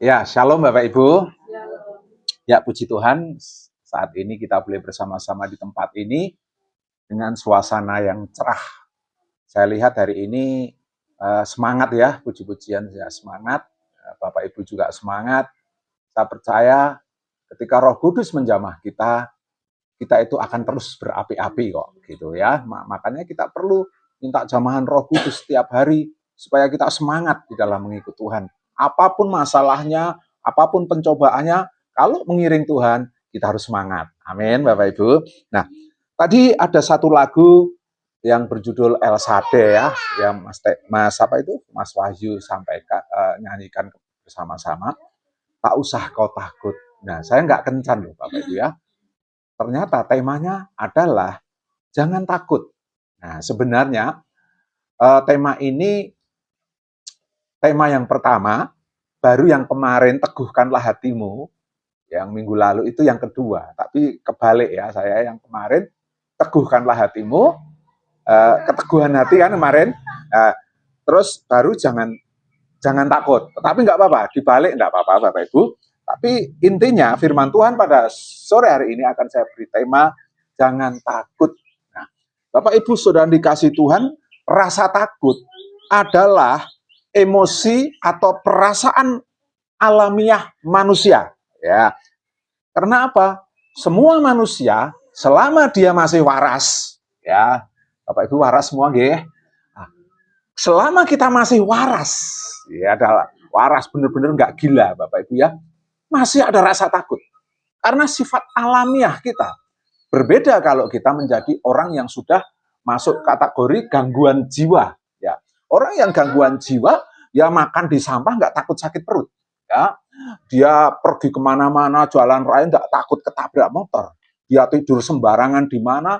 Ya, shalom Bapak Ibu. Ya, puji Tuhan, saat ini kita boleh bersama-sama di tempat ini dengan suasana yang cerah. Saya lihat hari ini semangat ya, puji-pujian ya semangat. Bapak Ibu juga semangat. Saya percaya ketika Roh Kudus menjamah kita itu akan terus berapi-api kok, gitu ya. Makanya kita perlu minta jamahan Roh Kudus setiap hari supaya kita semangat di dalam mengikut Tuhan. Apapun masalahnya, apapun pencobaannya, kalau mengiring Tuhan, kita harus semangat. Amin, Bapak Ibu. Nah, tadi ada satu lagu yang berjudul El Sade ya, yang Mas Wahyu sampaikan nyanyikan bersama-sama. Tak usah kau takut. Nah, saya nggak kencan loh Bapak Ibu ya. Ternyata temanya adalah jangan takut. Nah, sebenarnya tema ini tema yang pertama, baru yang kemarin teguhkanlah hatimu, yang minggu lalu itu yang kedua. Tapi kebalik ya, saya yang kemarin teguhkanlah hatimu, keteguhan hati kan kemarin. Terus baru jangan takut. Tetapi nggak apa-apa, dibalik nggak apa-apa Bapak Ibu. Tapi intinya firman Tuhan pada sore hari ini akan saya beri tema jangan takut. Nah, Bapak Ibu Saudara dikasih Tuhan, rasa takut adalah emosi atau perasaan alamiah manusia. Ya, karena apa? Semua manusia selama dia masih waras, ya, Bapak Ibu waras semua nggih. Selama kita masih waras, ya adalah waras benar-benar nggak gila, Bapak Ibu ya, masih ada rasa takut. Karena sifat alamiah kita berbeda kalau kita menjadi orang yang sudah masuk kategori gangguan jiwa. Ya, orang yang gangguan jiwa, ya makan di sampah nggak takut sakit perut. Ya, dia pergi kemana-mana jalan raya nggak takut ketabrak motor. Dia tidur sembarangan di mana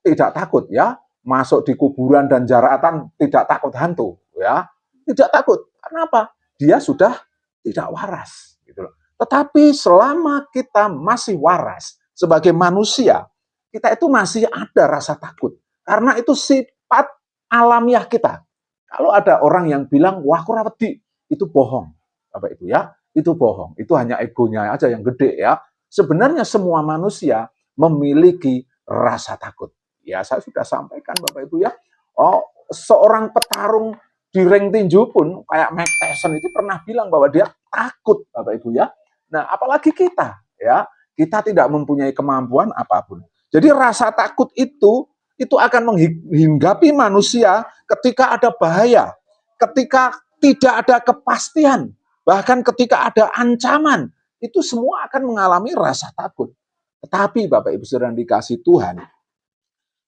tidak takut ya. Masuk di kuburan dan jaratan tidak takut hantu ya, tidak takut. Karena apa? Dia sudah tidak waras gitu loh. Tetapi selama kita masih waras sebagai manusia, kita itu masih ada rasa takut karena itu sifat alamiah kita. Kalau ada orang yang bilang wah aku wedi, itu bohong Bapak Ibu ya, itu bohong, itu hanya egonya aja yang gede ya. Sebenarnya semua manusia memiliki rasa takut. Ya, saya sudah sampaikan Bapak Ibu ya. Oh, seorang petarung di ring tinju pun kayak Mike Tyson itu pernah bilang bahwa dia takut Bapak Ibu ya. Nah, apalagi kita ya. Kita tidak mempunyai kemampuan apapun. Jadi rasa takut itu akan menghinggapi manusia ketika ada bahaya, ketika tidak ada kepastian, bahkan ketika ada ancaman, itu semua akan mengalami rasa takut. Tetapi Bapak Ibu Saudara dikasih Tuhan,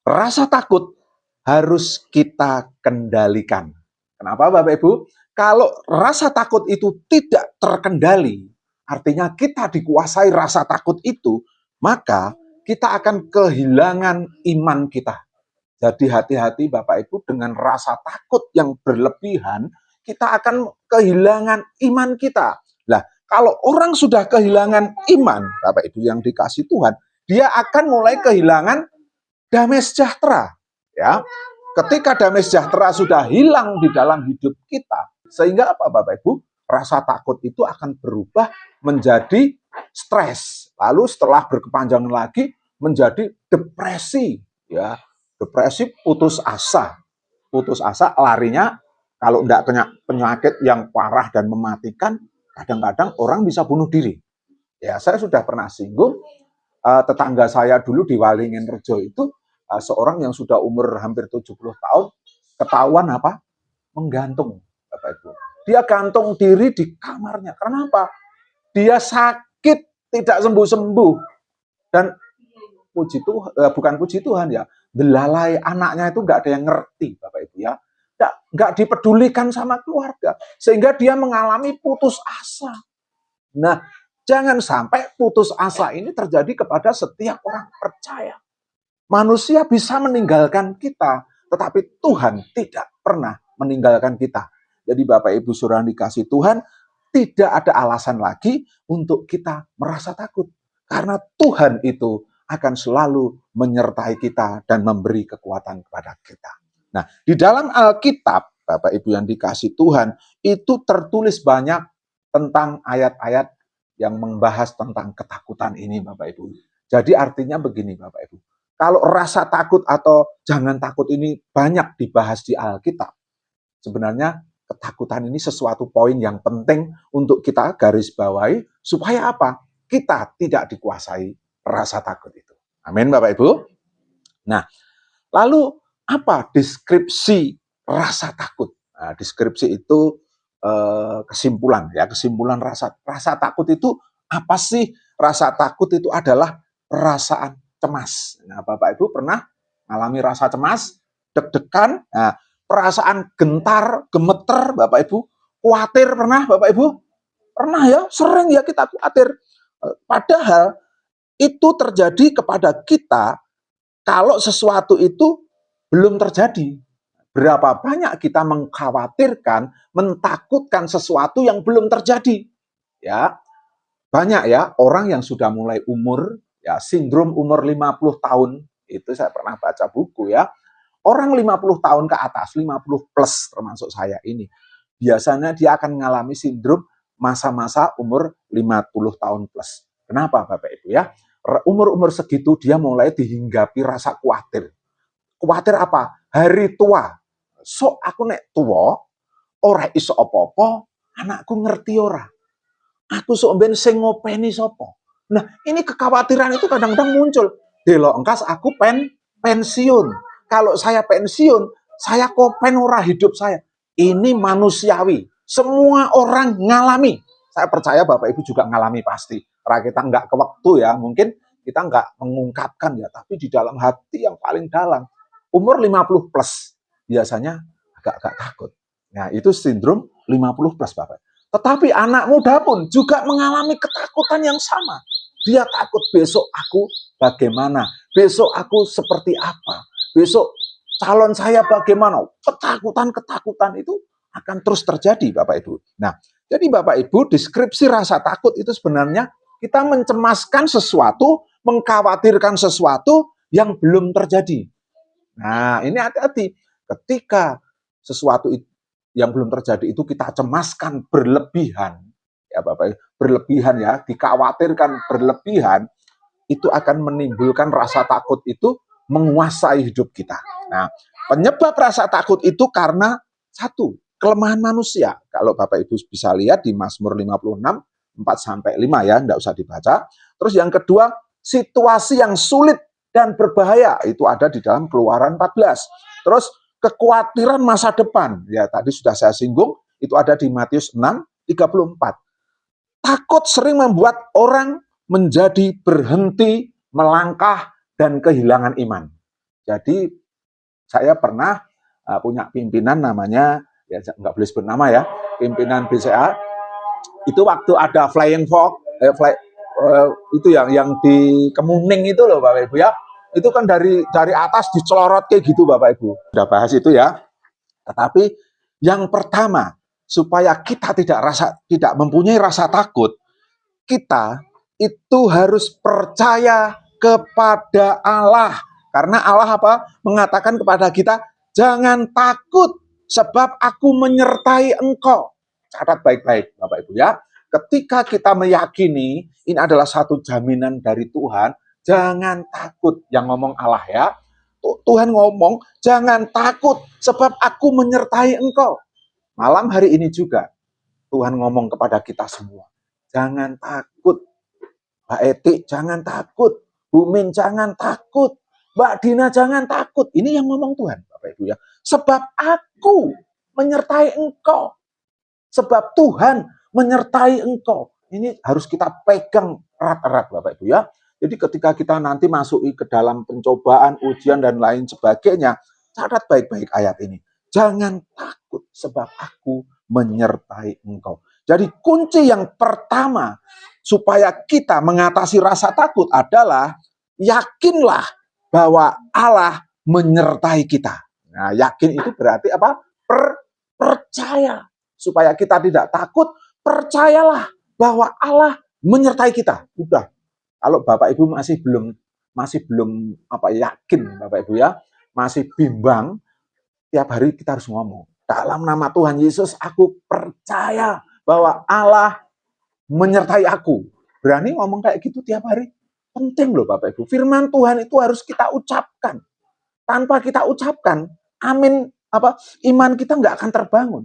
rasa takut harus kita kendalikan. Kenapa Bapak Ibu? Kalau rasa takut itu tidak terkendali, artinya kita dikuasai rasa takut itu, maka kita akan kehilangan iman kita. Jadi hati-hati Bapak Ibu dengan rasa takut yang berlebihan, kita akan kehilangan iman kita. Nah, kalau orang sudah kehilangan iman, Bapak Ibu yang dikasih Tuhan, dia akan mulai kehilangan damai sejahtera, ya. Ketika damai sejahtera sudah hilang di dalam hidup kita, sehingga apa Bapak Ibu? Rasa takut itu akan berubah menjadi stres. Lalu setelah berkepanjangan lagi menjadi depresi, ya. Depresi putus asa. Putus asa larinya kalau tidak kena penyakit yang parah dan mematikan, kadang-kadang orang bisa bunuh diri. Ya, saya sudah pernah singgung tetangga saya dulu di Walinginrejo itu seorang yang sudah umur hampir 70 tahun ketahuan apa? Menggantung, Bapak Ibu. Dia gantung diri di kamarnya. Karena apa? Dia sakit tidak sembuh-sembuh dan bukan puji Tuhan ya, belalai anaknya itu nggak ada yang ngerti, Bapak Ibu ya. Nggak dipedulikan sama keluarga. Sehingga dia mengalami putus asa. Nah, jangan sampai putus asa ini terjadi kepada setiap orang percaya. Manusia bisa meninggalkan kita, tetapi Tuhan tidak pernah meninggalkan kita. Jadi Bapak Ibu Saudara dikasih Tuhan, tidak ada alasan lagi untuk kita merasa takut. Karena Tuhan itu akan selalu menyertai kita dan memberi kekuatan kepada kita. Nah, di dalam Alkitab, Bapak Ibu yang dikasih Tuhan, itu tertulis banyak tentang ayat-ayat yang membahas tentang ketakutan ini, Bapak Ibu. Jadi artinya begini, Bapak Ibu. Kalau rasa takut atau jangan takut ini banyak dibahas di Alkitab, sebenarnya ketakutan ini sesuatu poin yang penting untuk kita garis bawahi supaya apa? Kita tidak dikuasai rasa takut itu. Amin, Bapak Ibu. Nah, lalu apa deskripsi rasa takut? Nah, deskripsi itu kesimpulan ya, kesimpulan rasa takut itu apa sih? Rasa takut itu adalah perasaan cemas. Nah, Bapak Ibu pernah mengalami rasa cemas, deg-degan, nah, perasaan gentar, gemeter, Bapak Ibu, khawatir pernah, Bapak Ibu? Pernah ya, sering ya kita khawatir. Padahal itu terjadi kepada kita kalau sesuatu itu belum terjadi. Berapa banyak kita mengkhawatirkan, mentakutkan sesuatu yang belum terjadi. Ya, banyak ya orang yang sudah mulai umur, ya sindrom umur 50 tahun, itu saya pernah baca buku ya. Orang 50 tahun ke atas, 50 plus termasuk saya ini, biasanya dia akan mengalami sindrom masa-masa umur 50 tahun plus. Kenapa Bapak Ibu ya? Umur-umur segitu dia mulai dihinggapi rasa khawatir. Khawatir apa? Hari tua. So aku nek tua, ora iso apa-apa, anakku ngerti ora. Aku sok ben sing ngopeni sapa. Nah, ini kekhawatiran itu kadang-kadang muncul. Delok engkas aku pensiun. Kalau saya pensiun, saya kopen ora hidup saya. Ini manusiawi. Semua orang ngalami. Saya percaya Bapak Ibu juga ngalami pasti. Karena kita nggak ke waktu ya, mungkin kita nggak mengungkapkan ya, tapi di dalam hati yang paling dalam. Umur 50 plus, biasanya agak-agak takut. Nah, itu sindrom 50 plus Bapak. Tetapi anak muda pun juga mengalami ketakutan yang sama. Dia takut besok aku bagaimana, besok aku seperti apa, besok calon saya bagaimana. Ketakutan-ketakutan itu akan terus terjadi Bapak Ibu. Nah, jadi Bapak Ibu, deskripsi rasa takut itu sebenarnya kita mencemaskan sesuatu, mengkhawatirkan sesuatu yang belum terjadi. Nah, ini hati-hati. Ketika sesuatu yang belum terjadi itu kita cemaskan berlebihan, ya Bapak, berlebihan ya, dikhawatirkan berlebihan, itu akan menimbulkan rasa takut itu menguasai hidup kita. Nah, penyebab rasa takut itu karena satu, kelemahan manusia. Kalau Bapak Ibu bisa lihat di Mazmur 56, 4-5 ya, enggak usah dibaca. Terus yang kedua, situasi yang sulit dan berbahaya, itu ada di dalam Keluaran 14. Terus kekhawatiran masa depan, ya tadi sudah saya singgung, itu ada di Matius 6:34. Takut sering membuat orang menjadi berhenti, melangkah, dan kehilangan iman. Jadi saya pernah punya pimpinan namanya, ya nggak boleh sebut nama ya, pimpinan BCA, itu waktu ada flying fox, itu yang di Kemuning itu loh Bapak Ibu ya, itu kan dari atas dicelorot kayak gitu Bapak Ibu. Sudah bahas itu ya. Tetapi yang pertama, supaya kita tidak mempunyai rasa takut, kita itu harus percaya kepada Allah. Karena Allah apa? Mengatakan kepada kita, jangan takut sebab aku menyertai engkau. Catat baik-baik Bapak Ibu ya. Ketika kita meyakini ini adalah satu jaminan dari Tuhan, jangan takut. Yang ngomong Allah ya. Tuhan ngomong, jangan takut sebab aku menyertai engkau. Malam hari ini juga Tuhan ngomong kepada kita semua. Jangan takut. Mbak Eti, jangan takut. Bu Min, jangan takut. Mbak Dina, jangan takut. Ini yang ngomong Tuhan, Bapak Ibu ya. Sebab aku menyertai engkau. Sebab Tuhan menyertai engkau. Ini harus kita pegang erat-erat, Bapak Ibu ya. Jadi ketika kita nanti masuk ke dalam pencobaan, ujian, dan lain sebagainya, catat baik-baik ayat ini. Jangan takut sebab aku menyertai engkau. Jadi kunci yang pertama supaya kita mengatasi rasa takut adalah yakinlah bahwa Allah menyertai kita. Nah, yakin itu berarti apa? Percaya. Supaya kita tidak takut, percayalah bahwa Allah menyertai kita. Udah. Kalau Bapak Ibu masih belum yakin Bapak Ibu ya, masih bimbang, tiap hari kita harus ngomong, dalam nama Tuhan Yesus aku percaya bahwa Allah menyertai aku. Berani ngomong kayak gitu tiap hari. Penting loh Bapak Ibu. Firman Tuhan itu harus kita ucapkan. Tanpa kita ucapkan, amin, iman kita nggak akan terbangun.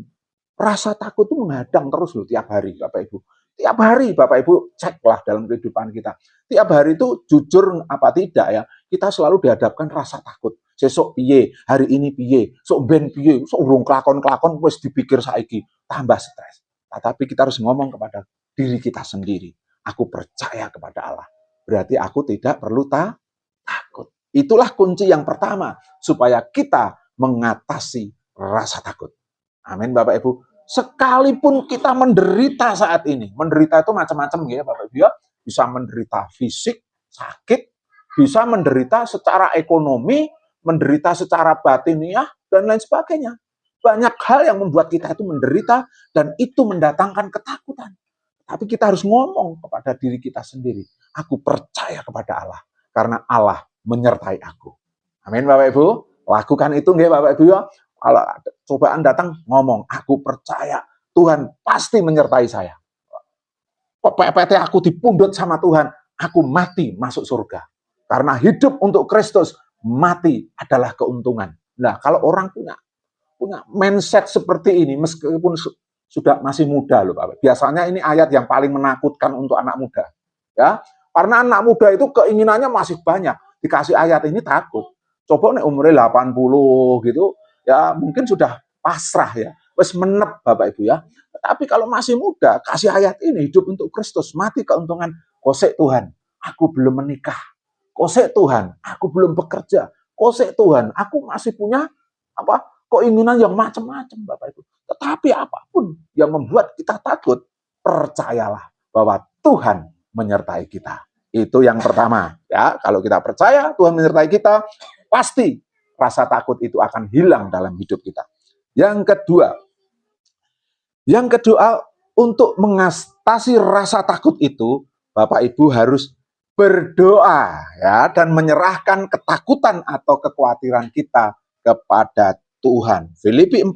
Rasa takut itu menghadang terus loh tiap hari Bapak Ibu. Tiap hari Bapak Ibu ceklah dalam kehidupan kita. Tiap hari itu jujur apa tidak ya, kita selalu dihadapkan rasa takut. Sesok piye, hari ini piye, sok ben piye, sok urung kelakon-kelakon wis dipikir saiki, tambah stres. Tetapi kita harus ngomong kepada diri kita sendiri. Aku percaya kepada Allah. Berarti aku tidak perlu takut. Itulah kunci yang pertama supaya kita mengatasi rasa takut. Amin Bapak Ibu. Sekalipun kita menderita saat ini, menderita itu macam-macam ya Bapak Ibu ya. Bisa menderita fisik, sakit, bisa menderita secara ekonomi, menderita secara batiniah, dan lain sebagainya. Banyak hal yang membuat kita itu menderita, dan itu mendatangkan ketakutan. Tapi kita harus ngomong kepada diri kita sendiri. Aku percaya kepada Allah, karena Allah menyertai aku. Amin Bapak Ibu. Lakukan itu nggih Bapak Ibu ya. Kalau cobaan datang, ngomong, aku percaya Tuhan pasti menyertai saya. PT aku dipundut sama Tuhan, aku mati masuk surga. Karena hidup untuk Kristus, mati adalah keuntungan. Nah, kalau orang punya mindset seperti ini, meskipun sudah masih muda loh Bapak. Biasanya ini ayat yang paling menakutkan untuk anak muda. Ya, karena anak muda itu keinginannya masih banyak. Dikasih ayat ini takut. Coba nih umurnya 80 gitu, ya mungkin sudah pasrah ya. Wes menep Bapak Ibu ya. Tapi kalau masih muda, kasih ayat ini, hidup untuk Kristus, mati keuntungan. Kosek Tuhan, aku belum menikah. Kosek Tuhan, aku belum bekerja. Kosek Tuhan, aku masih punya keinginan yang macam-macam Bapak Ibu. Tetapi apapun yang membuat kita takut, percayalah bahwa Tuhan menyertai kita. Itu yang pertama. Ya, kalau kita percaya Tuhan menyertai kita, pasti rasa takut itu akan hilang dalam hidup kita. Yang kedua, untuk mengatasi rasa takut itu, Bapak Ibu harus berdoa ya dan menyerahkan ketakutan atau kekhawatiran kita kepada Tuhan. Filipi 4,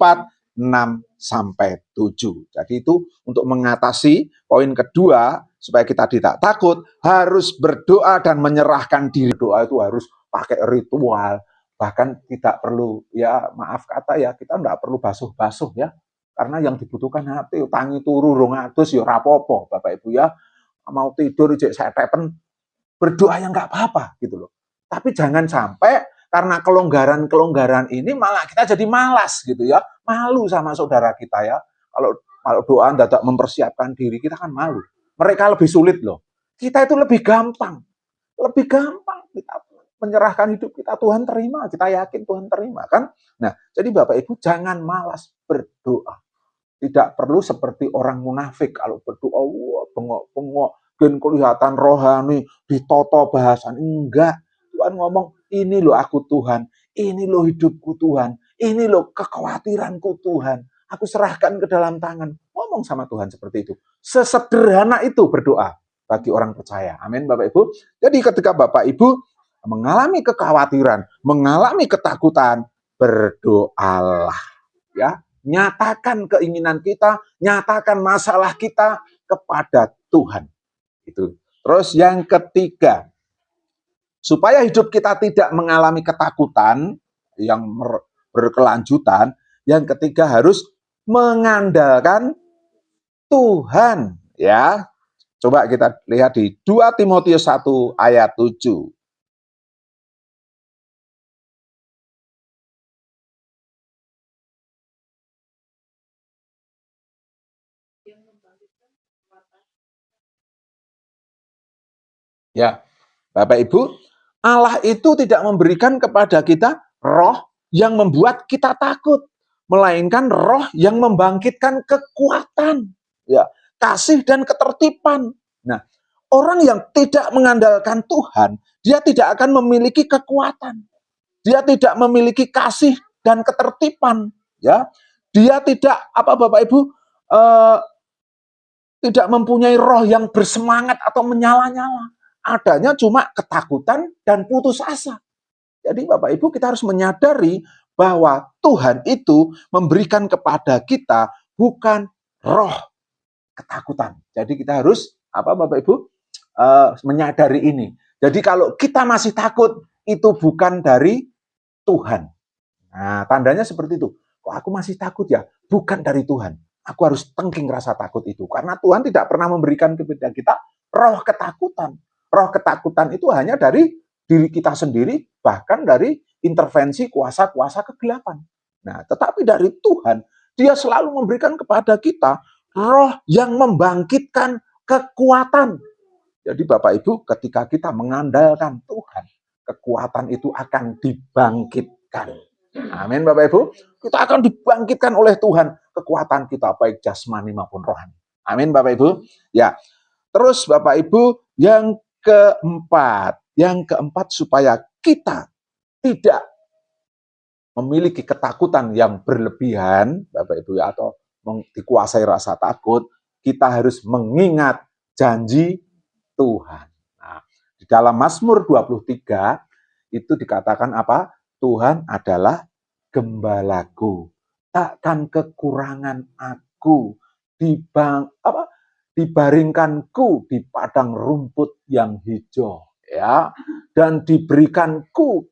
6 sampai 7. Jadi itu untuk mengatasi poin kedua supaya kita tidak takut, harus berdoa dan menyerahkan diri. Doa itu harus pakai ritual, bahkan tidak perlu ya maaf kata ya, kita tidak perlu basuh-basuh ya. Karena yang dibutuhkan hati, tangi turu rong adus ya rapopo Bapak Ibu ya. Mau tidur ijek setepen, berdoa yang nggak apa-apa gitu loh. Tapi jangan sampai karena kelonggaran ini malah kita jadi malas gitu ya. Malu sama saudara kita ya. Kalau doa dadak mempersiapkan diri, kita kan malu. Mereka lebih sulit loh. Kita itu lebih gampang. Lebih gampang kita menyerahkan hidup kita, Tuhan terima. Kita yakin Tuhan terima kan. Nah, jadi Bapak Ibu jangan malas berdoa. Tidak perlu seperti orang munafik. Kalau berdoa, wah, bengok-bengok, dan kelihatan rohani, ditoto bahasan. Enggak. Tuhan ngomong, ini loh aku Tuhan, ini loh hidupku Tuhan, ini loh kekhawatiranku Tuhan. Aku serahkan ke dalam tangan. Ngomong sama Tuhan seperti itu. Sesederhana itu berdoa bagi orang percaya. Amin Bapak Ibu. Jadi ketika Bapak Ibu mengalami kekhawatiran, mengalami ketakutan, berdoalah. Ya, nyatakan keinginan kita, nyatakan masalah kita kepada Tuhan. Itu. Terus yang ketiga, supaya hidup kita tidak mengalami ketakutan yang berkelanjutan, yang ketiga harus mengandalkan Tuhan. Ya, coba kita lihat di 2 Timotius 1 ayat 7. Ya, Bapak Ibu, Allah itu tidak memberikan kepada kita roh yang membuat kita takut, melainkan roh yang membangkitkan kekuatan, ya, kasih dan ketertiban. Nah, orang yang tidak mengandalkan Tuhan, dia tidak akan memiliki kekuatan. Dia tidak memiliki kasih dan ketertiban, ya. Dia tidak Bapak Ibu tidak mempunyai roh yang bersemangat atau menyala-nyala. Adanya cuma ketakutan dan putus asa. Jadi Bapak Ibu kita harus menyadari bahwa Tuhan itu memberikan kepada kita bukan roh ketakutan. Jadi kita harus Bapak Ibu menyadari ini. Jadi kalau kita masih takut, itu bukan dari Tuhan. Nah, tandanya seperti itu. Kok aku masih takut ya? Bukan dari Tuhan. Aku harus tengking rasa takut itu. Karena Tuhan tidak pernah memberikan kepada kita roh ketakutan. Roh ketakutan itu hanya dari diri kita sendiri, bahkan dari intervensi kuasa-kuasa kegelapan. Nah, tetapi dari Tuhan, Dia selalu memberikan kepada kita roh yang membangkitkan kekuatan. Jadi Bapak Ibu, ketika kita mengandalkan Tuhan, kekuatan itu akan dibangkitkan. Amin Bapak Ibu. Kita akan dibangkitkan oleh Tuhan kekuatan kita baik jasmani maupun rohani. Amin Bapak Ibu. Ya. Terus Bapak Ibu, yang keempat supaya kita tidak memiliki ketakutan yang berlebihan, Bapak Ibu, atau dikuasai rasa takut, kita harus mengingat janji Tuhan. Nah, di dalam Mazmur 23 itu dikatakan apa? Tuhan adalah gembalaku, takkan kekurangan aku, dibaringkanku di padang rumput yang hijau, ya, dan diberikanku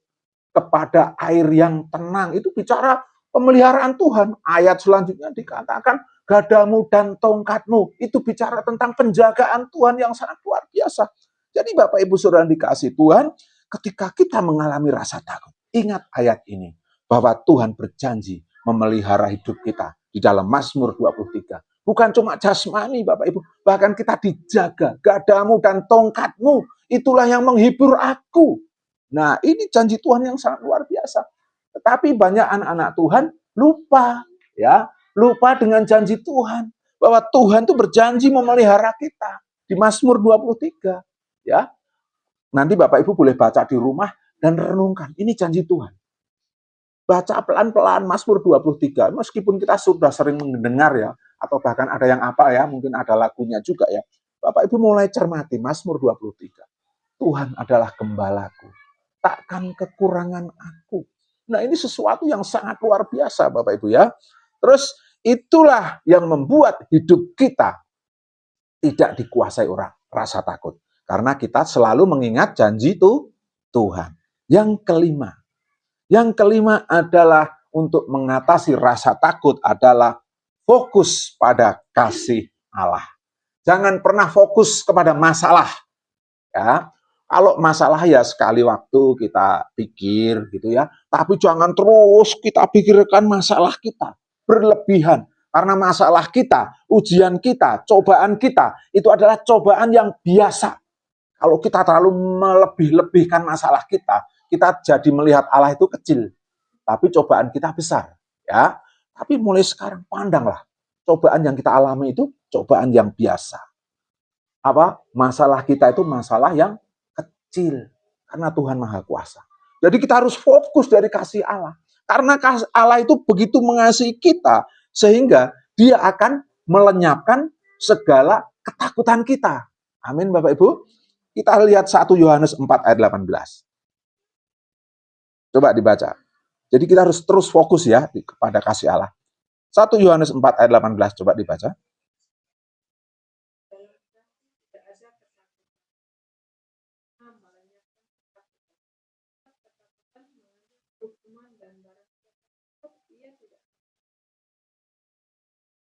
kepada air yang tenang. Itu bicara pemeliharaan Tuhan. Ayat selanjutnya dikatakan gadamu dan tongkatmu. Itu bicara tentang penjagaan Tuhan yang sangat luar biasa. Jadi Bapak Ibu Saudara dikasih Tuhan, ketika kita mengalami rasa takut, ingat ayat ini, bahwa Tuhan berjanji memelihara hidup kita di dalam Mazmur 23. Bukan cuma jasmani Bapak Ibu, bahkan kita dijaga. Gadamu dan tongkatmu, itulah yang menghibur aku. Nah, ini janji Tuhan yang sangat luar biasa. Tetapi banyak anak-anak Tuhan lupa, ya, lupa dengan janji Tuhan, bahwa Tuhan itu berjanji memelihara kita di Mazmur 23, ya. Nanti Bapak Ibu boleh baca di rumah dan renungkan, ini janji Tuhan. Baca pelan-pelan Mazmur 23, meskipun kita sudah sering mendengar ya, atau bahkan ada yang ya, mungkin ada lagunya juga ya. Bapak Ibu mulai cermati Mazmur 23. Tuhan adalah gembalaku, takkan kekurangan aku. Nah, ini sesuatu yang sangat luar biasa Bapak Ibu ya. Terus itulah yang membuat hidup kita tidak dikuasai orang rasa takut. Karena kita selalu mengingat janji itu Tuhan. Yang kelima adalah untuk mengatasi rasa takut adalah fokus pada kasih Allah. Jangan pernah fokus kepada masalah. Ya, kalau masalah ya sekali waktu kita pikir gitu ya, tapi jangan terus kita pikirkan masalah kita berlebihan. Karena masalah kita, ujian kita, cobaan kita, itu adalah cobaan yang biasa. Kalau kita terlalu melebih-lebihkan masalah kita jadi melihat Allah itu kecil. Tapi cobaan kita besar. Ya. Tapi mulai sekarang pandanglah, cobaan yang kita alami itu cobaan yang biasa. Masalah kita itu masalah yang kecil karena Tuhan Maha Kuasa. Jadi kita harus fokus dari kasih Allah. Karena Allah itu begitu mengasihi kita sehingga Dia akan melenyapkan segala ketakutan kita. Amin Bapak Ibu. Kita lihat 1 Yohanes 4 ayat 18. Coba dibaca. Jadi kita harus terus fokus ya kepada kasih Allah. 1 Yohanes 4 ayat 18 coba dibaca.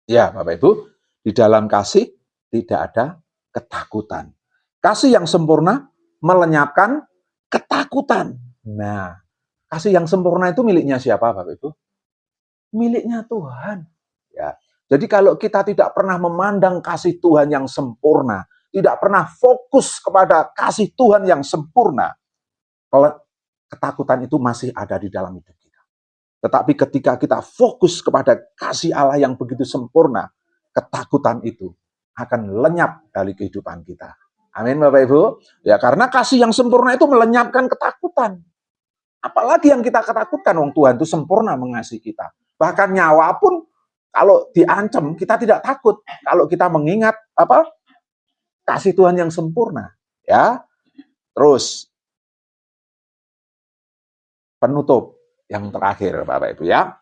Ya, Bapak Ibu, di dalam kasih tidak ada ketakutan. Kasih yang sempurna melenyapkan ketakutan. Nah, kasih yang sempurna itu miliknya siapa, Bapak Ibu? Miliknya Tuhan. Ya. Jadi kalau kita tidak pernah memandang kasih Tuhan yang sempurna, tidak pernah fokus kepada kasih Tuhan yang sempurna, kalau ketakutan itu masih ada di dalam hidup kita. Tetapi ketika kita fokus kepada kasih Allah yang begitu sempurna, ketakutan itu akan lenyap dari kehidupan kita. Amin Bapak Ibu. Ya, karena kasih yang sempurna itu melenyapkan ketakutan. Apalagi yang kita ketakutkan, wong Tuhan itu sempurna mengasihi kita. Bahkan nyawa pun kalau diancam kita tidak takut. Kalau kita mengingat kasih Tuhan yang sempurna. Ya. Terus penutup yang terakhir Bapak Ibu ya.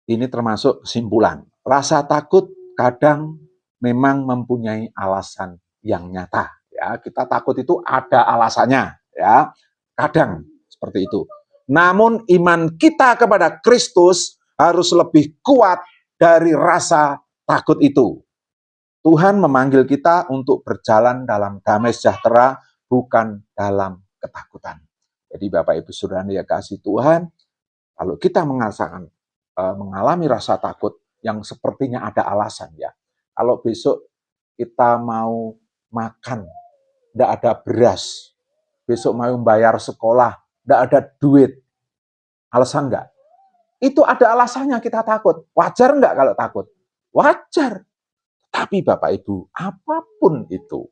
Ini termasuk kesimpulan. Rasa takut kadang memang mempunyai alasan yang nyata. Ya, kita takut itu ada alasannya. Ya, kadang seperti itu. Namun iman kita kepada Kristus harus lebih kuat dari rasa takut itu. Tuhan memanggil kita untuk berjalan dalam damai sejahtera, bukan dalam ketakutan. Jadi Bapak Ibu Saudara yang dikasihi Tuhan, kalau kita mengalami rasa takut yang sepertinya ada alasan ya. Kalau besok kita mau makan, tidak ada beras, besok mau bayar sekolah, tidak ada duit, alasan enggak? Itu ada alasannya kita takut. Wajar enggak kalau takut? Wajar. Tapi Bapak Ibu, apapun itu,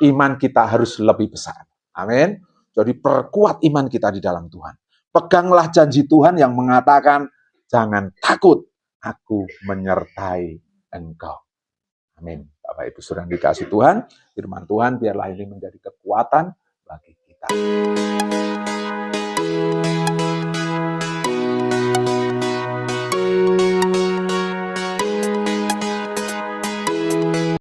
iman kita harus lebih besar. Amin. Jadi perkuat iman kita di dalam Tuhan. Peganglah janji Tuhan yang mengatakan, jangan takut, aku menyertai engkau. Amin. Bapak Ibu Saudara dikasih Tuhan, firman Tuhan biarlah ini menjadi kekuatan bagi kita.